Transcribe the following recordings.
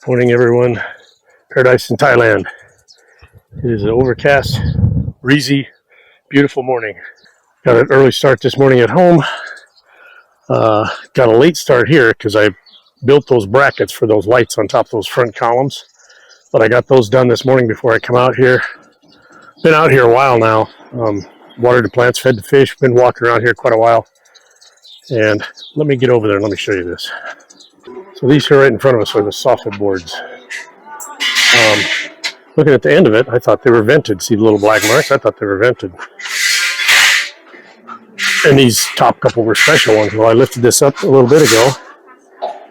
Morning, everyone. Paradise in Thailand. It is an overcast, breezy, beautiful morning. Got an early start this morning at home. Got a late start here because I built those brackets for those lights on top of those front columns. But I got those done this morning before I come out here. Been out here a while now. Watered the plants, fed the fish. Been walking around here quite a while. And let me get over there and let me show you this. So these here right in front of us are the Soffit boards. Looking at the end of it, I thought they were vented. See the little black marks? I thought they were vented. And these top couple were special ones. Well, I lifted this up a little bit ago.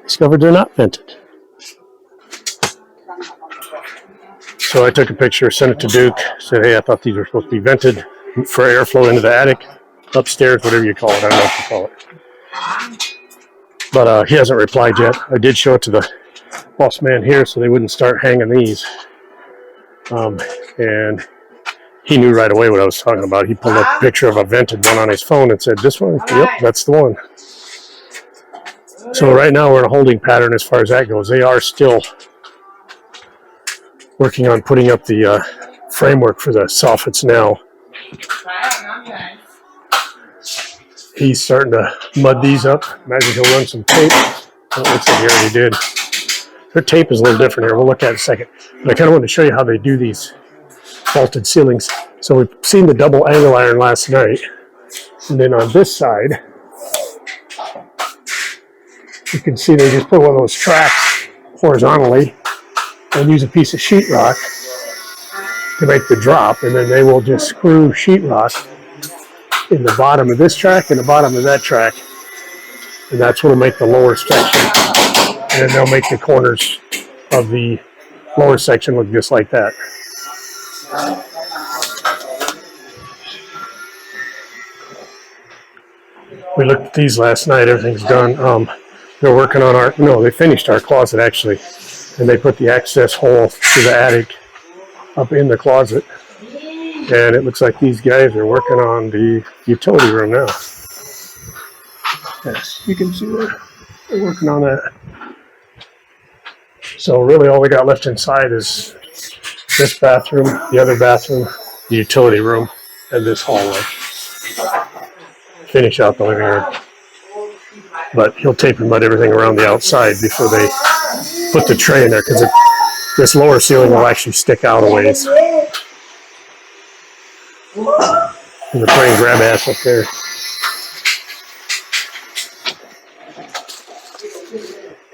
Discovered they're not vented. So I took a picture, sent it to Duke. Said, hey, I thought these were supposed to be vented for airflow into the attic, upstairs, whatever you call it. I don't know what you call it. But he hasn't replied yet. I did show it to the boss man here so they wouldn't start hanging these. And he knew right away what I was talking about. He pulled up a picture of a vented one on his phone and said, this one? Yep, that's the one. So right now we're in a holding pattern as far as that goes. They are still working on putting up the framework for the soffits now. He's starting to mud these up. Imagine he'll run some tape. It looks like he already did. Their tape is a little different here. We'll look at it in a second. But I kind of wanted to show you how they do these vaulted ceilings. So we've seen the double angle iron last night. And then on this side, you can see they just put one of those tracks horizontally and use a piece of sheetrock to make the drop. And then they will just screw sheetrock in the bottom of this track and the bottom of that track. And that's what will make the lower section. And then they'll make the corners of the lower section look just like that. We looked at these last night. Everything's done. They're working on they finished our closet actually. And they put the access hole to the attic up in the closet. And it looks like these guys are working on the utility room now. Yes, you can see that. They're working on that. So really all we got left inside is this bathroom, the other bathroom, the utility room, and this hallway. Finish out the living room. But he'll tape and mud everything around the outside before they put the tray in there, because this lower ceiling will actually stick out a ways. And they're playing grab ass up there.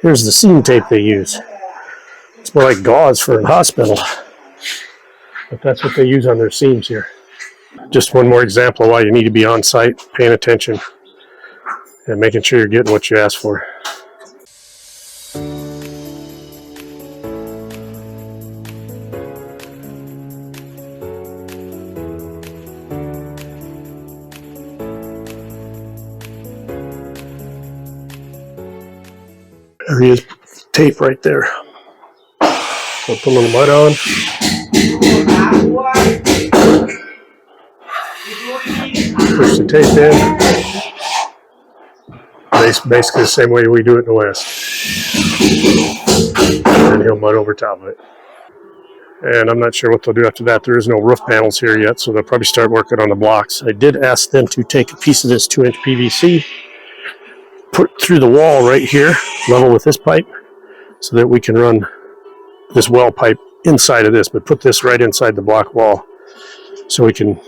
Here's the seam tape they use. It's more like gauze for a hospital. But that's what they use on their seams here. Just one more example of why you need to be on site, paying attention, and making sure you're getting what you asked for. There he is, tape right there. We'll put a little mud on. Push the tape in. Basically the same way we do it in the West. And he'll mud over top of it. And I'm not sure what they'll do after that. There is no roof panels here yet, so they'll probably start working on the blocks. I did ask them to take a piece of this 2-inch PVC, put through the wall right here, level with this pipe, so that we can run this well pipe inside of this, but put this right inside the block wall so we can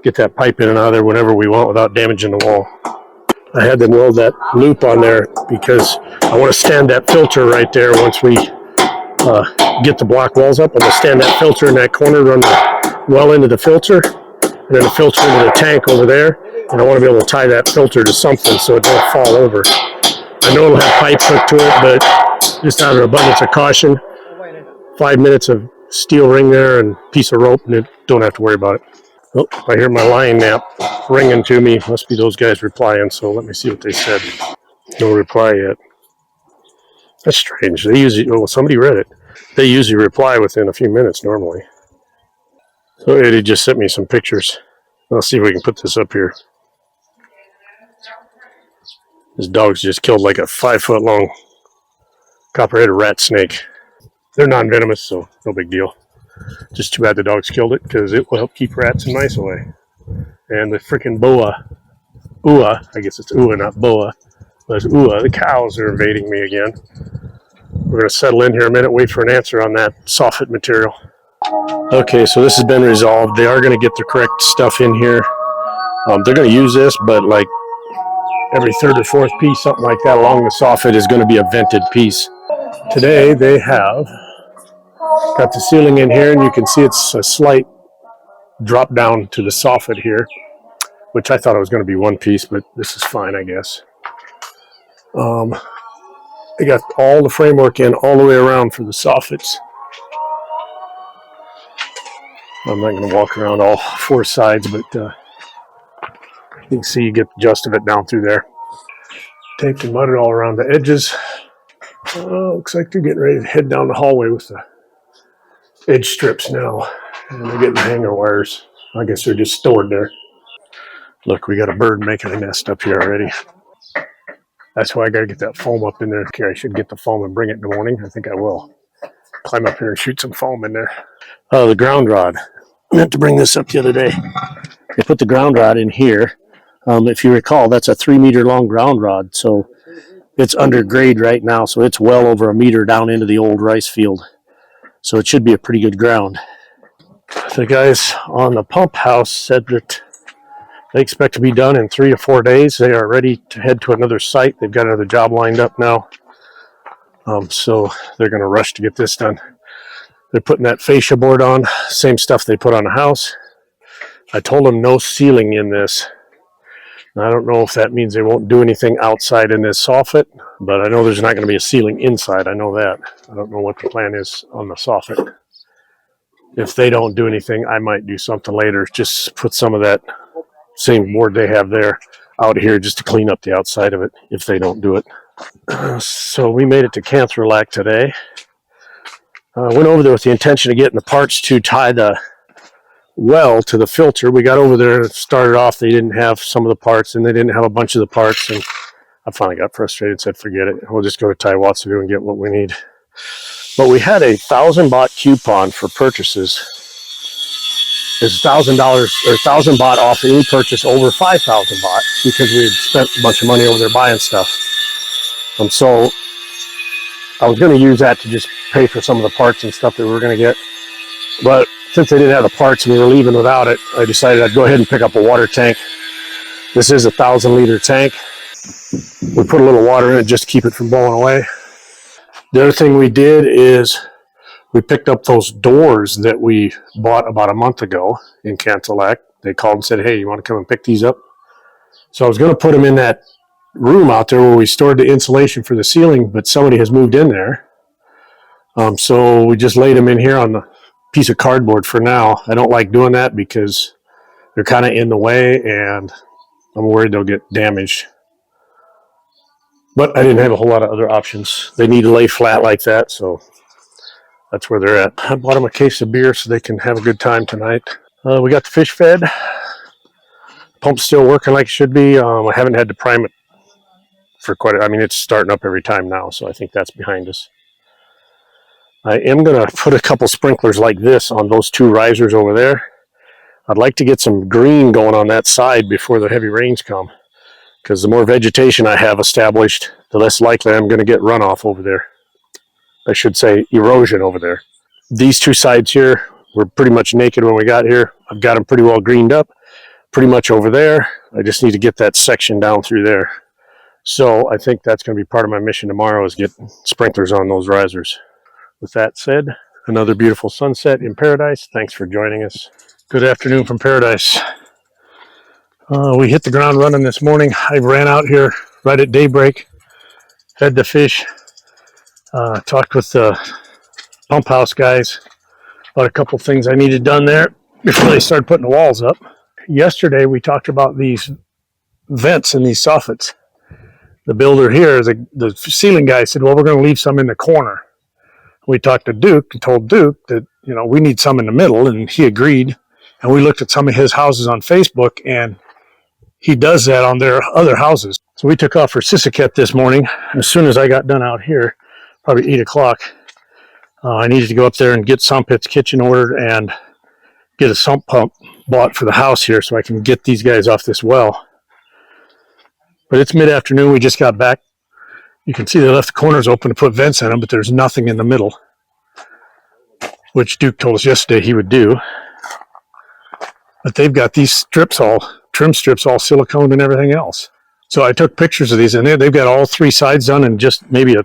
get that pipe in and out of there whenever we want without damaging the wall. I had them weld that loop on there because I want to stand that filter right there once we get the block walls up. I'm going to stand that filter in that corner, run the well into the filter, and then the filter into the tank over there. And I want to be able to tie that filter to something so it don't fall over. I know it'll have pipe hooked to it, but just out of abundance of caution, 5 minutes of steel ring there and piece of rope, and you don't have to worry about it. Oh, I hear my line nap ringing to me. Must be those guys replying, so let me see what they said. No reply yet. That's strange. They usually, somebody read it. They usually reply within a few minutes normally. So Eddie just sent me some pictures. Let's see if we can put this up here. This dog's just killed like a 5-foot long copperhead rat snake. They're non-venomous, so no big deal. Just too bad the dogs killed it, because it will help keep rats and mice away. And the freaking I guess it's ua, not boa. But the cows are invading me again. We're going to settle in here a minute, wait for an answer on that Soffit material. Okay, so this has been resolved. They are going to get the correct stuff in here. They're going to use this, but like every third or fourth piece, something like that, along the Soffit is going to be a vented piece. Today they have got the ceiling in here, and you can see it's a slight drop down to the Soffit here, which I thought it was going to be one piece, but this is fine, I guess. They got all the framework in all the way around for the Soffits. I'm not going to walk around all four sides, but you can see you get the gist of it down through there. Taped and mudded all around the edges. Looks like they're getting ready to head down the hallway with the edge strips now. And they're getting the hanger wires. I guess they're just stored there. Look, we got a bird making a nest up here already. That's why I got to get that foam up in there. Okay, I should get the foam and bring it in the morning. I think I will. Climb up here and shoot some foam in there. Oh, the ground rod. I meant to bring this up the other day. They put the ground rod in here. If you recall, that's a 3-meter long ground rod. So it's under grade right now. So it's well over a meter down into the old rice field. So it should be a pretty good ground. The guys on the pump house said that they expect to be done in 3 to 4 days. They are ready to head to another site. They've got another job lined up now. So they're going to rush to get this done. They're putting that fascia board on, same stuff they put on the house. I told them no ceiling in this. Now, I don't know if that means they won't do anything outside in this Soffit, but I know there's not going to be a ceiling inside. I know that. I don't know what the plan is on the Soffit. If they don't do anything, I might do something later. Just put some of that same board they have there out here just to clean up the outside of it if they don't do it. So we made it to Canthrilac today. Went over there with the intention of getting the parts to tie the well to the filter. We got over there and started off. They didn't have some of the parts, and they didn't have a bunch of the parts. And I finally got frustrated and said, forget it. We'll just go to Taiwatsu and get what we need. But we had a 1,000 baht coupon for purchases. It's $1,000 or 1,000 baht off any purchase over 5,000 baht because we had spent a bunch of money over there buying stuff. So I was going to use that to just pay for some of the parts and stuff that we were going to get. But since they didn't have the parts and we were leaving without it, I decided I'd go ahead and pick up a water tank. This is a 1,000-liter tank. We put a little water in it just to keep it from blowing away. The other thing we did is we picked up those doors that we bought about a month ago in Canthrilac. They called and said, hey, you want to come and pick these up? So I was going to put them in that room out there where we stored the insulation for the ceiling, but somebody has moved in there. So we just laid them in here on the piece of cardboard for now. I don't like doing that because they're kind of in the way and I'm worried they'll get damaged. But I didn't have a whole lot of other options. They need to lay flat like that, so that's where they're at. I bought them a case of beer so they can have a good time tonight. We got the fish fed. Pump's still working like it should be. I haven't had to prime it for it's starting up every time now, so I think that's behind us. I am going to put a couple sprinklers like this on those two risers over there. I'd like to get some green going on that side before the heavy rains come, because the more vegetation I have established, the less likely I'm going to get runoff over there. I should say erosion over there. These two sides here were pretty much naked when we got here. I've got them pretty well greened up, pretty much over there. I just need to get that section down through there. So I think that's going to be part of my mission tomorrow, is get sprinklers on those risers. With that said, another beautiful sunset in Paradise. Thanks for joining us. Good afternoon from Paradise. We hit the ground running this morning. I ran out here right at daybreak, fed the fish, talked with the pump house guys about a couple things I needed done there before they started putting the walls up. Yesterday we talked about these vents in these soffits. The builder here, the ceiling guy said, well, we're going to leave some in the corner. We talked to Duke and told Duke that, we need some in the middle, and he agreed. And we looked at some of his houses on Facebook, and he does that on their other houses. So we took off for Sisaket this morning. As soon as I got done out here, probably 8 o'clock. I needed to go up there and get Soffit's kitchen ordered and get a sump pump bought for the house here so I can get these guys off this well. But it's mid-afternoon. We just got back. You can see they left the corners open to put vents in them, but there's nothing in the middle, which Duke told us yesterday he would do. But they've got these strips trim strips all siliconed and everything else. So I took pictures of these, and they've got all 3 sides done and just maybe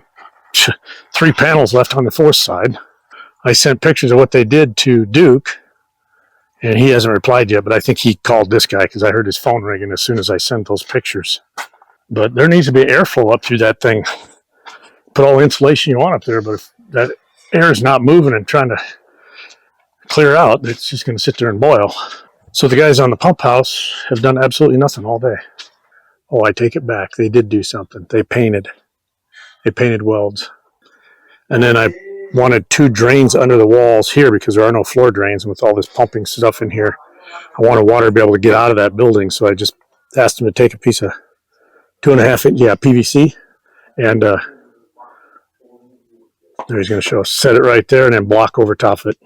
3 panels left on the 4th side. I sent pictures of what they did to Duke, and he hasn't replied yet, but I think he called this guy because I heard his phone ringing as soon as I sent those pictures. But there needs to be airflow up through that thing. Put all the insulation you want up there, but if that air is not moving and trying to clear out, it's just going to sit there and boil. So the guys on the pump house have done absolutely nothing all day. Oh, I take it back. They did do something. They painted welds. And then I wanted 2 drains under the walls here because there are no floor drains. And with all this pumping stuff in here, I wanted water to be able to get out of that building. So I just asked them to take a piece of 2.5 inch, PVC. And there he's going to show us. Set it right there and then block over top of it.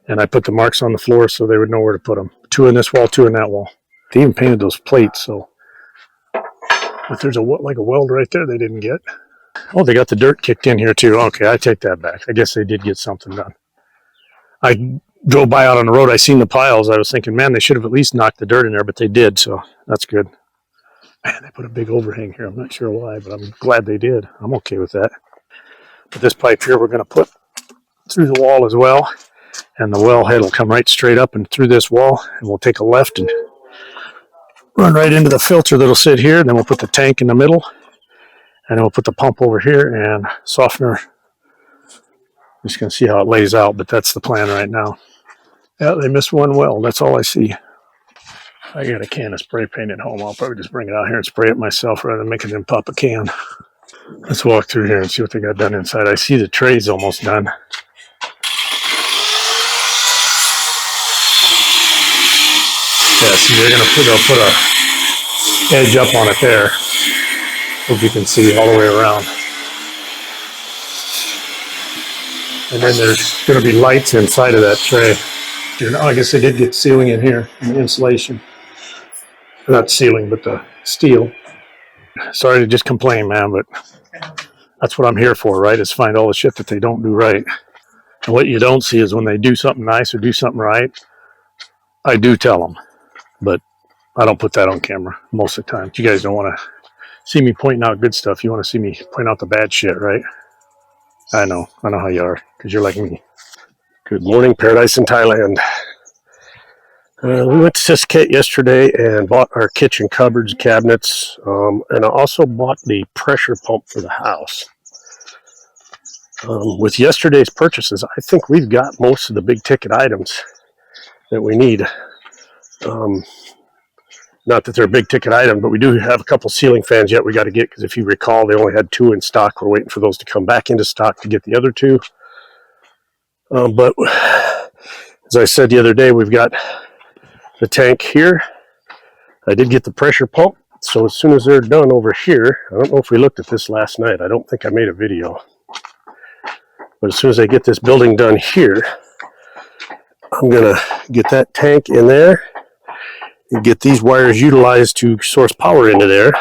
And I put the marks on the floor so they would know where to put them. 2 in this wall, 2 in that wall. They even painted those plates, so. But there's a weld right there they didn't get. Oh, they got the dirt kicked in here too. Okay, I take that back. I guess they did get something done. I drove by out on the road. I seen the piles. I was thinking, man, they should have at least knocked the dirt in there, but they did, so that's good. Man, they put a big overhang here. I'm not sure why, but I'm glad they did. I'm okay with that. But this pipe here we're going to put through the wall as well. And the well head will come right straight up and through this wall. And we'll take a left and run right into the filter that'll sit here. And then we'll put the tank in the middle. And then we'll put the pump over here and softener. I'm just going to see how it lays out, but that's the plan right now. Yeah, they missed one well. That's all I see. I got a can of spray paint at home. I'll probably just bring it out here and spray it myself rather than making them pop a can. Let's walk through here and see what they got done inside. I see the tray's almost done. Yeah, see, they'll put a edge up on it there. Hope you can see all the way around. And then there's going to be lights inside of that tray. Oh, I guess they did get ceiling in here, and insulation. Not ceiling, but the steel. Sorry to just complain, man, but that's what I'm here for, right? Is find all the shit that they don't do right. And what you don't see is when they do something nice or do something right, I do tell them. But I don't put that on camera most of the time. You guys don't want to see me pointing out good stuff. You want to see me point out the bad shit, right? I know how you are, because you're like me. Good morning, Paradise in Thailand. We went to Soffit yesterday and bought our kitchen cupboards, cabinets, and I also bought the pressure pump for the house. With yesterday's purchases, I think we've got most of the big ticket items that we need. Not that they're a big ticket item, but we do have a couple ceiling fans yet we got to get, because if you recall, they only had 2 in stock. We're waiting for those to come back into stock to get the other 2. But as I said the other day, we've got the tank here. I did get the pressure pump, so as soon as they're done over here, I don't know if we looked at this last night. I don't think I made a video. But as soon as I get this building done here, I'm going to get that tank in there and get these wires utilized to source power into there.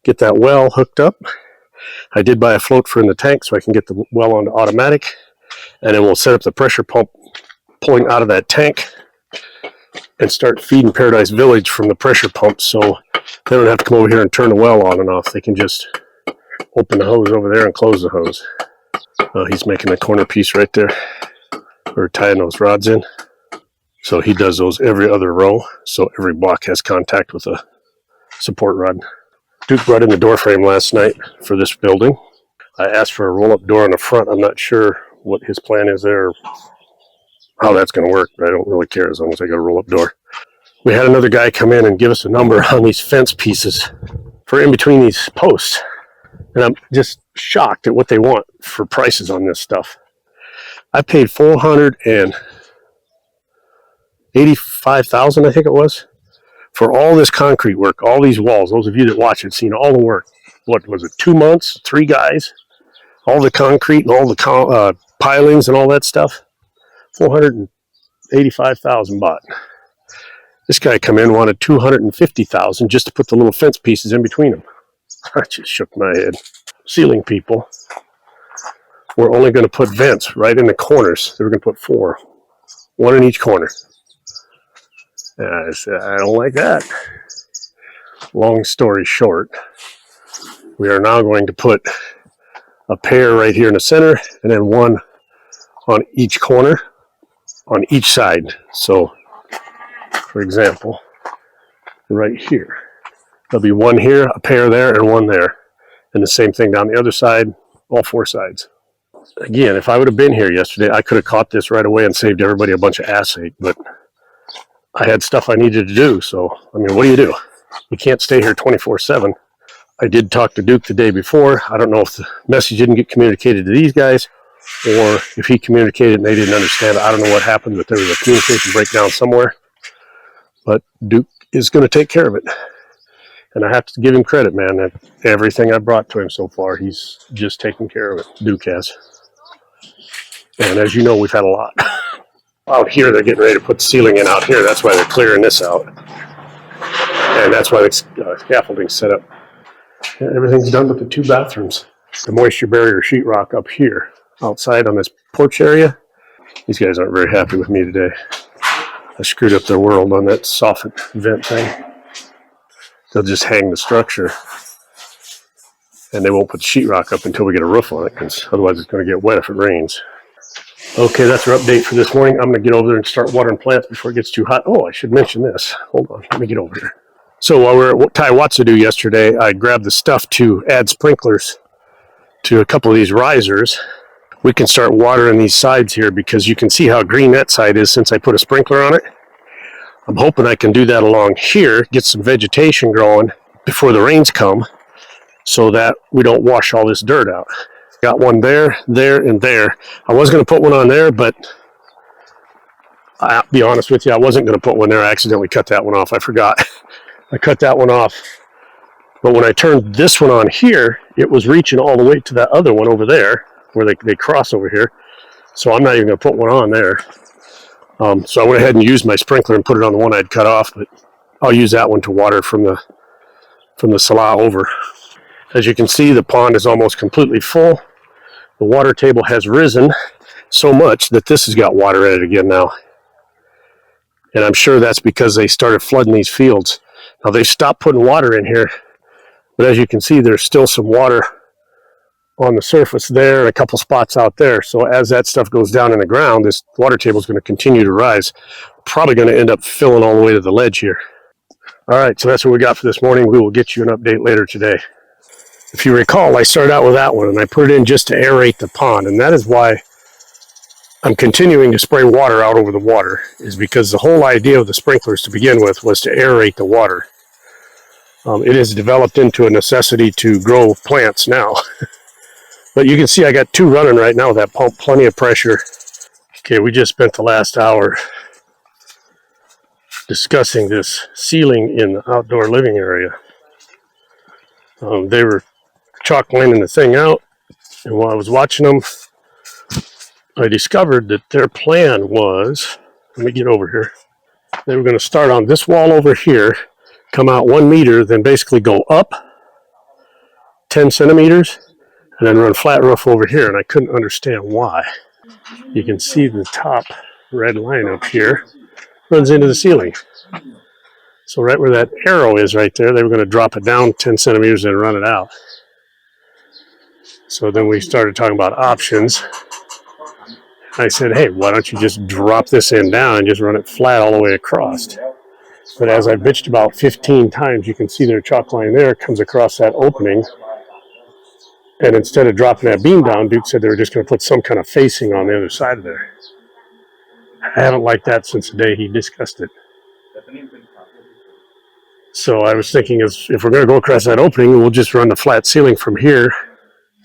Get that well hooked up. I did buy a float for in the tank so I can get the well onto automatic. And then we'll set up the pressure pump pulling out of that tank and start feeding Paradise Village from the pressure pump, so they don't have to come over here and turn the well on and off. They can just open the hose over there and close the hose. He's making a corner piece right there. We're tying those rods in. So he does those every other row, so every block has contact with a support rod. Duke brought in the door frame last night for this building. I asked for a roll-up door on the front. I'm not sure what his plan is there, how that's going to work, but I don't really care as long as I got a roll-up door. We had another guy come in and give us a number on these fence pieces for in between these posts. And I'm just shocked at what they want for prices on this stuff. I paid $485,000, I think it was, for all this concrete work, all these walls. Those of you that watch it, seen all the work. What was it, 2 months, 3 guys? all the concrete and all the pilings and all that stuff. 485,000 baht. This guy come in, wanted 250,000 just to put the little fence pieces in between them. I just shook my head. Ceiling people were only going to put vents right in the corners. They were going to put 4, 1 in each corner. And I said, I don't like that. Long story short, we are now going to put a pair right here in the center and then 1 on each corner on each side. So, for example, right here, there'll be 1 here, a pair there, and 1 there. And the same thing down the other side, all 4 sides. Again, if I would have been here yesterday, I could have caught this right away and saved everybody a bunch of ass-ache, but I had stuff I needed to do. So, I mean, what do? You can't stay here 24/7. I did talk to Duke the day before. I don't know if the message didn't get communicated to these guys or if he communicated and they didn't understand. I don't know what happened, but there was a communication breakdown somewhere. But Duke is going to take care of it. And I have to give him credit, man. That everything I brought to him so far, he's just taken care of it. Duke has. And as you know, we've had a lot. Out here, they're getting ready to put the ceiling in out here. That's why they're clearing this out. And that's why the scaffolding's set up. And everything's done but the 2 bathrooms. The moisture barrier sheetrock up here, outside on this porch area. These guys aren't very happy with me today. I screwed up their world on that Soffit vent thing. They'll just hang the structure. And they won't put the sheetrock up until we get a roof on it, because otherwise it's going to get wet if it rains. Okay, that's our update for this morning. I'm going to get over there and start watering plants before it gets too hot. Oh, I should mention this. Hold on, let me get over here. So while we were at Taiwatsu yesterday, I grabbed the stuff to add sprinklers to a couple of these risers. We can start watering these sides here because you can see how green that side is since I put a sprinkler on it. I'm hoping I can do that along here, get some vegetation growing before the rains come so that we don't wash all this dirt out. Got 1 there, there, and there. I was going to put 1 on there, but I'll be honest with you, I wasn't going to put 1 there. I accidentally cut that one off. I forgot. I cut that one off. But when I turned this one on here, it was reaching all the way to that other one over there where they cross over here. So I'm not even going to put 1 on there. So I went ahead and used my sprinkler and put it on the one I'd cut off, but I'll use that one to water from the Salah over. As you can see, the pond is almost completely full. The water table has risen so much that this has got water in it again now. And I'm sure that's because they started flooding these fields. Now they stopped putting water in here, but as you can see, there's still some water on the surface there and a couple spots out there. So as that stuff goes down in the ground, this water table is going to continue to rise. Probably going to end up filling all the way to the ledge here. All right, so that's what we got for this morning. We will get you an update later today. If you recall, I started out with that one and I put it in just to aerate the pond, and that is why I'm continuing to spray water out over the water, is because the whole idea of the sprinklers to begin with was to aerate the water. It has developed into a necessity to grow plants now. But you can see I got 2 running right now that pump plenty of pressure. Okay, we just spent the last hour discussing this ceiling in the outdoor living area. They were chalk lining the thing out, and while I was watching them, I discovered that their plan was, let me get over here, they were going to start on this wall over here, come out 1 meter, then basically go up 10 centimeters, and then run flat roof over here, and I couldn't understand why. You can see the top red line up here runs into the ceiling. So right where that arrow is right there, they were going to drop it down 10 centimeters and run it out. So then we started talking about options. I said, hey, why don't you just drop this end down and just run it flat all the way across? But as I bitched about 15 times, you can see their chalk line there comes across that opening. And instead of dropping that beam down, Duke said they were just going to put some kind of facing on the other side of there. I haven't liked that since the day he discussed it. So I was thinking, if we're going to go across that opening, we'll just run the flat ceiling from here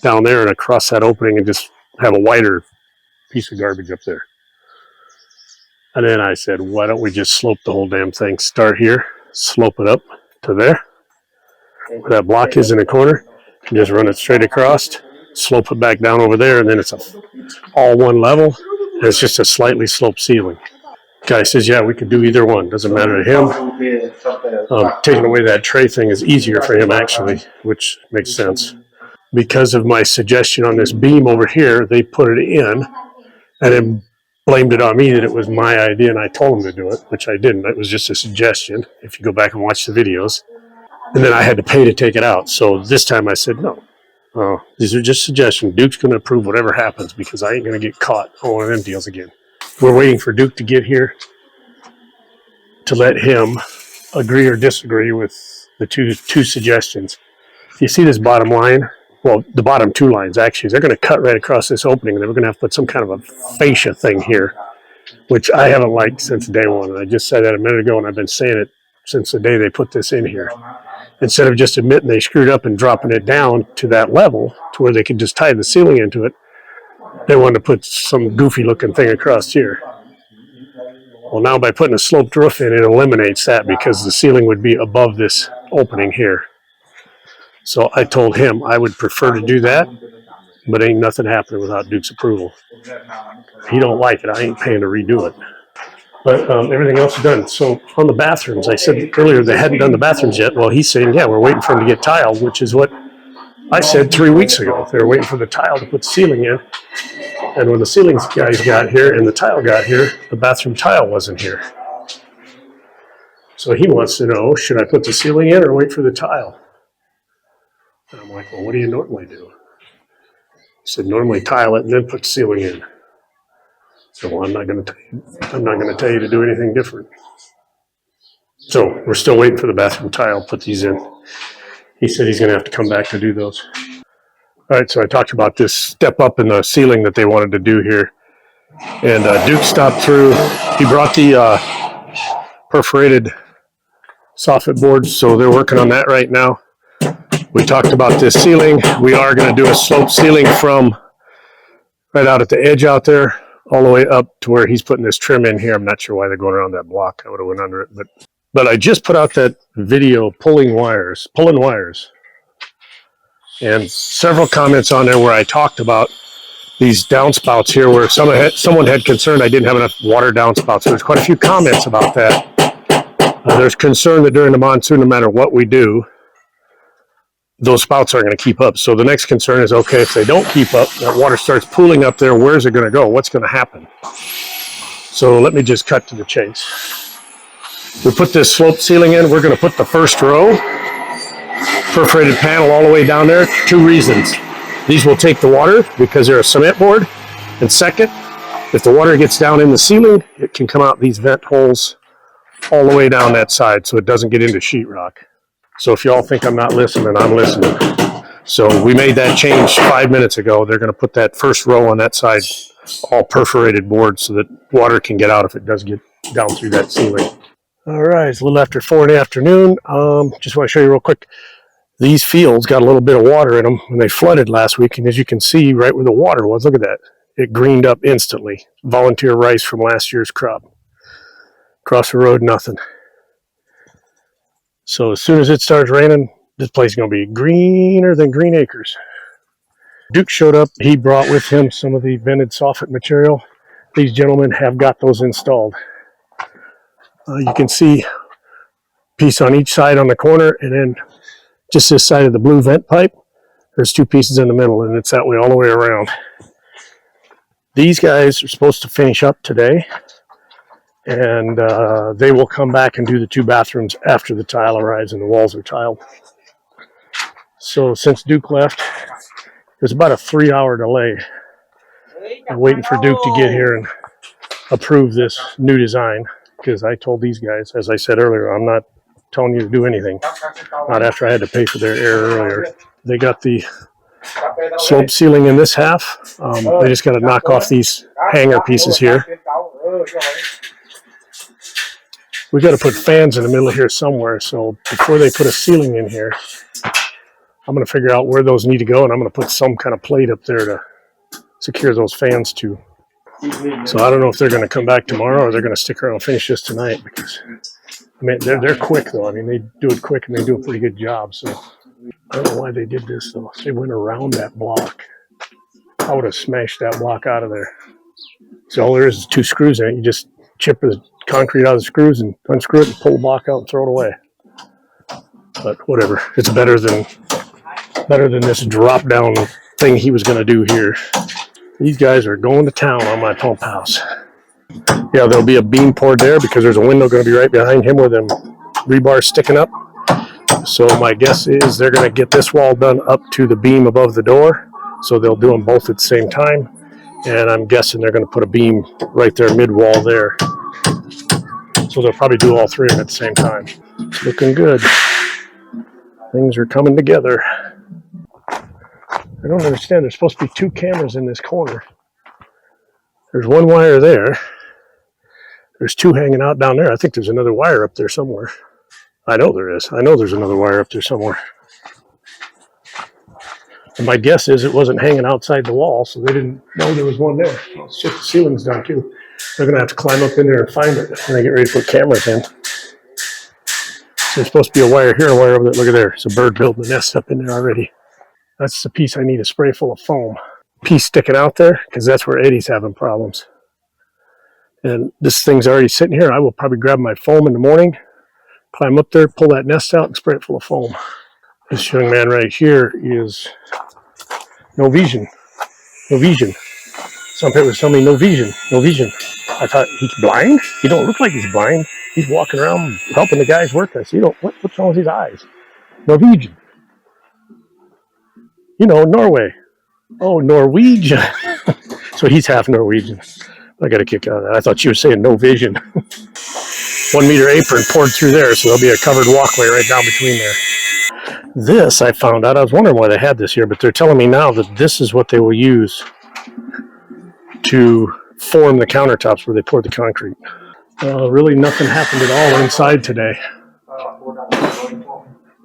down there and across that opening and just have a wider piece of garbage up there. And then I said, why don't we just slope the whole damn thing? Start here, slope it up to there, where that block is in the corner, and just run it straight across, slope it back down over there, and then it's all one level, and it's just a slightly sloped ceiling. Guy says, yeah, we could do either one. Doesn't matter to him. Taking away that tray thing is easier for him, actually, which makes sense. Because of my suggestion on this beam over here, they put it in and then blamed it on me that it was my idea and I told them to do it, which I didn't. It was just a suggestion, if you go back and watch the videos. And then I had to pay to take it out. So this time I said, no, these are just suggestions. Duke's going to approve whatever happens because I ain't going to get caught on one of them deals again. We're waiting for Duke to get here to let him agree or disagree with the two suggestions. You see this bottom line? Well, the bottom two lines, actually, they're going to cut right across this opening, and then we're going to have to put some kind of a fascia thing here, which I haven't liked since day one. And I just said that a minute ago, and I've been saying it since the day they put this in here. Instead of just admitting they screwed up and dropping it down to that level to where they could just tie the ceiling into it, they wanted to put some goofy-looking thing across here. Well, now by putting a sloped roof in, it eliminates that because the ceiling would be above this opening here. So I told him I would prefer to do that, but ain't nothing happening without Duke's approval. If he don't like it, I ain't paying to redo it. But everything else is done. So on the bathrooms, I said earlier they hadn't done the bathrooms yet. Well, he's saying, yeah, we're waiting for him to get tiled, which is what I said 3 weeks ago. They were waiting for the tile to put the ceiling in. And when the ceiling guys got here and the tile got here, the bathroom tile wasn't here. So he wants to know, should I put the ceiling in or wait for the tile? And I'm like, well, what do you normally do? He said, normally tile it and then put the ceiling in. So well, I'm not going to tell you to do anything different. So we're still waiting for the bathroom tile, put these in. He said he's going to have to come back to do those. All right, so I talked about this step up in the ceiling that they wanted to do here. And Duke stopped through. He brought the perforated soffit boards, so they're working on that right now. We talked about this ceiling. We are going to do a sloped ceiling from right out at the edge out there all the way up to where he's putting this trim in here. I'm not sure why they're going around that block. I would have went under it, but I just put out that video pulling wires, and several comments on there where I talked about these downspouts here where someone had concern I didn't have enough water downspouts. So there's quite a few comments about that. There's concern that during the monsoon, no matter what we do, those spouts aren't going to keep up. So the next concern is, okay, if they don't keep up, that water starts pooling up there, where's it going to go? What's going to happen? So let me just cut to the chase. We put this sloped ceiling in. We're going to put the first row perforated panel all the way down there. 2 reasons. These will take the water because they're a cement board. And second, if the water gets down in the ceiling, it can come out these vent holes all the way down that side so it doesn't get into sheetrock. So if y'all think I'm not listening, I'm listening. So we made that change 5 minutes ago. They're going to put that first row on that side all perforated board so that water can get out if it does get down through that ceiling. All right, it's a little after 4 in the afternoon. Just want to show you real quick. These fields got a little bit of water in them when they flooded last week. And as you can see right where the water was, look at that. It greened up instantly. Volunteer rice from last year's crop. Across the road, nothing. So as soon as it starts raining, this place is going to be greener than green acres. Duke showed up. He brought with him some of the vented soffit material. These gentlemen have got those installed. You can see a piece on each side on the corner, and then just this side of the blue vent pipe, there's 2 pieces in the middle, and it's that way all the way around. These guys are supposed to finish up today, and they will come back and do the 2 bathrooms after the tile arrives and the walls are tiled. So since Duke left, there's about a 3-hour delay. I'm waiting for Duke to get here and approve this new design, because I told these guys, as I said earlier, I'm not telling you to do anything. Not after I had to pay for their air earlier. They got the slope ceiling in this half. They just got to knock off these hanger pieces here. We got to put fans in the middle of here somewhere. So before they put a ceiling in here, I'm going to figure out where those need to go, and I'm going to put some kind of plate up there to secure those fans to. So I don't know if they're going to come back tomorrow or they're going to stick around and finish this tonight, because I mean they're quick though. I mean they do it quick and they do a pretty good job. So I don't know why they did this though. They went around that block. I would have smashed that block out of there. So all there is 2 screws in it. You just chip the concrete out of the screws and unscrew it and pull the block out and throw it away. But whatever. It's better than this drop down thing he was going to do here. These guys are going to town on my pump house. Yeah, there'll be a beam poured there because there's a window going to be right behind him with them rebar sticking up. So my guess is they're going to get this wall done up to the beam above the door. So they'll do them both at the same time. And I'm guessing they're going to put a beam right there mid-wall there. So they'll probably do all 3 of them at the same time. It's looking good. Things are coming together. I don't understand. There's supposed to be 2 cameras in this corner. There's 1 wire there. There's 2 hanging out down there. I think there's another wire up there somewhere. I know there is. I know there's another wire up there somewhere. And my guess is it wasn't hanging outside the wall, so they didn't know there was one there. Well, it's just the ceiling's done too. They're going to have to climb up in there and find it when they get ready to put cameras in. So there's supposed to be a wire here and a wire over there. Look at there. There's a bird building a nest up in there already. That's the piece I need to spray full of foam. Piece sticking out there, because that's where Eddie's having problems. And this thing's already sitting here. I will probably grab my foam in the morning, climb up there, pull that nest out, and spray it full of foam. This young man right here is no vision. No vision. Some people was telling me no vision. No vision. I thought, he's blind? He don't look like he's blind. He's walking around helping the guys work. I said, what's wrong with his eyes? Norwegian. You know, Norway. Oh, Norwegian. So he's half Norwegian. I got a kick out of that. I thought you were saying no vision. 1 meter apron poured through there, so there'll be a covered walkway right down between there. This, I found out, I was wondering why they had this here, but they're telling me now that this is what they will use to form the countertops where they pour the concrete. Really nothing happened at all inside today.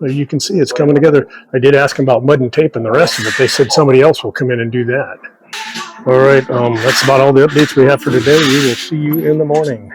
But you can see it's coming together. I did ask them about mud and tape and the rest of it. They said somebody else will come in and do that. All right, that's about all the updates we have for today. We will see you in the morning.